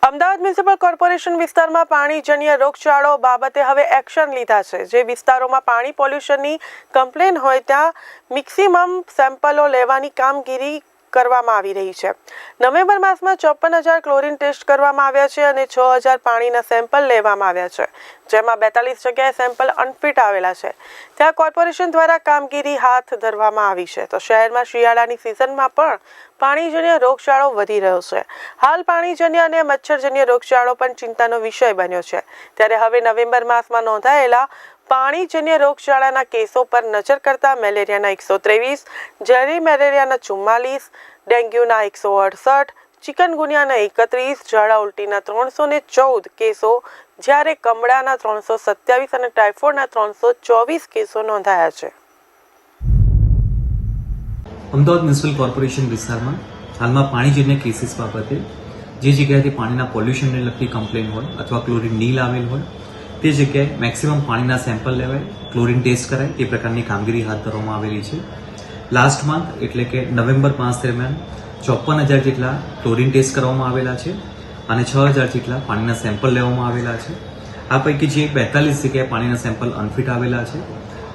Ahmedabad municipal corporation વિસ્તારમાં પાણીજન્ય રોગચાળો બાબતે હવે એક્શન લીધા છે। જે વિસ્તારોમાં પાણી પોલ્યુશનની કમ્પ્લેન હોય ત્યાં મેક્સિમમ સેમ્પલો લેવાની કામગીરી કરવામાં આવી રહી છે। નવેમ્બર માસમાં 54,000 ક્લોરીન ટેસ્ટ કરવામાં આવ્યા છે અને 6,000 પાણીના સેમ્પલ લેવામાં આવ્યા છે, જેમાં 42 જગ્યાએ સેમ્પલ અનફિટ આવેલા છે। ત્યાં કોર્પોરેશન દ્વારા કામગીરી હાથ ધરવામાં આવી છે। તો શહેરમાં શિયાળાની સિઝનમાં પણ પાણીજન્ય રોગચાળો વધી રહ્યો છે। હાલ પાણીજન્ય અને મચ્છરજન્ય રોગચાળો પણ ચિંતાનો વિષય બન્યો છે। ત્યારે હવે નવેમ્બર માસમાં નોંધાયેલા પાણીજન્ય રોગચાળાના કેસો પર નજર કરતા મેલેરિયાના 123, ઝેરી મેલેરિયાના 44, ડેન્ગ્યુના 168, ચિકનગુનિયાના 31, ઝાડા ઉલટીના 314 કેસો, જ્યારે કમળાના 327 અને ટાઇફોઇડના 324 કેસો નોંધાયા છે। અમદાવાદ મ્યુનિસિપલ કોર્પોરેશન વિસ્તારમાં હાલમાં પાણીજન્ય કેસીસ બાબતે જે જગ્યાએથી પાણીના પોલ્યુશનને લગતી કમ્પ્લેન હોય અથવા ક્લોરીન નીલ આવેલ હોય તે જગ્યાએ મેક્સિમમ પાણીના સેમ્પલ લેવાય, ક્લોરીન ટેસ્ટ કરાય તે પ્રકારની કામગીરી હાથ ધરવામાં આવેલી છે। લાસ્ટ મંથ એટલે કે નવેમ્બર માસ દરમિયાન 54,000 જેટલા ક્લોરીન ટેસ્ટ કરવામાં આવેલા છે અને 6,000 જેટલા પાણીના સેમ્પલ લેવામાં આવેલા છે। આ પૈકી જે 42 જગ્યાએ પાણીના સેમ્પલ અનફિટ આવેલા છે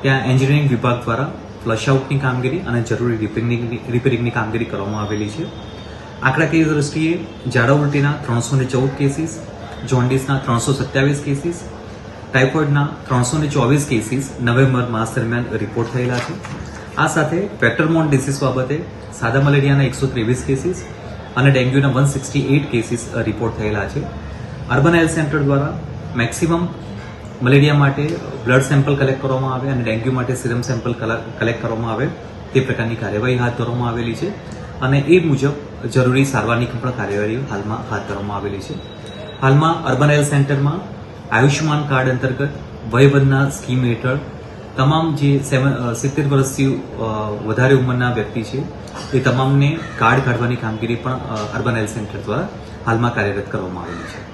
ત્યાં એન્જિનિયરિંગ વિભાગ દ્વારા ફ્લશ આઉટની કામગીરી અને જરૂરી રિપેરિંગની કામગીરી કરવામાં આવેલી છે। આંકડાકીય દ્રષ્ટિએ ઝાડા ઉલટીના 314 કેસીસ, જોન્ડિસના 327 કેસીસ, ટાઇફોઇડના 324 કેસીસ નવેમ્બર માસ દરમિયાન રિપોર્ટ થયેલા છે। આ સાથે વેક્ટરબોર્ન ડિસીઝ બાબતે સાદા મલેરિયાના 123 કેસીસ અને ડેન્ગ્યુના 168 કેસીસ રિપોર્ટ થયેલા છે। અર્બન હેલ્થ સેન્ટર દ્વારા મેક્સિમમ મલેરિયા માટે બ્લડ સેમ્પલ કલેક્ટ કરવામાં આવે અને ડેન્ગ્યુ માટે સિરમ સેમ્પલ કલેક્ટ કરવામાં આવે તે પ્રકારની કાર્યવાહી હાથ ધરવામાં આવેલી છે અને એ મુજબ જરૂરી સારવારની પણ કાર્યવાહી હાલમાં હાથ ધરવામાં આવેલી છે। હાલમાં અર્બન હેલ્થ સેન્ટરમાં આયુષ્યમાન કાર્ડ અંતર્ગત વયવંદના સ્કીમ હેઠળ તમામ જે 70 વર્ષથી વધારે ઉંમરના વ્યક્તિ છે એ તમામને કાર્ડ કાઢવાની કામગીરી પણ અર્બન હેલ્થ સેન્ટર દ્વારા હાલમાં કાર્યરત કરવામાં આવેલી છે।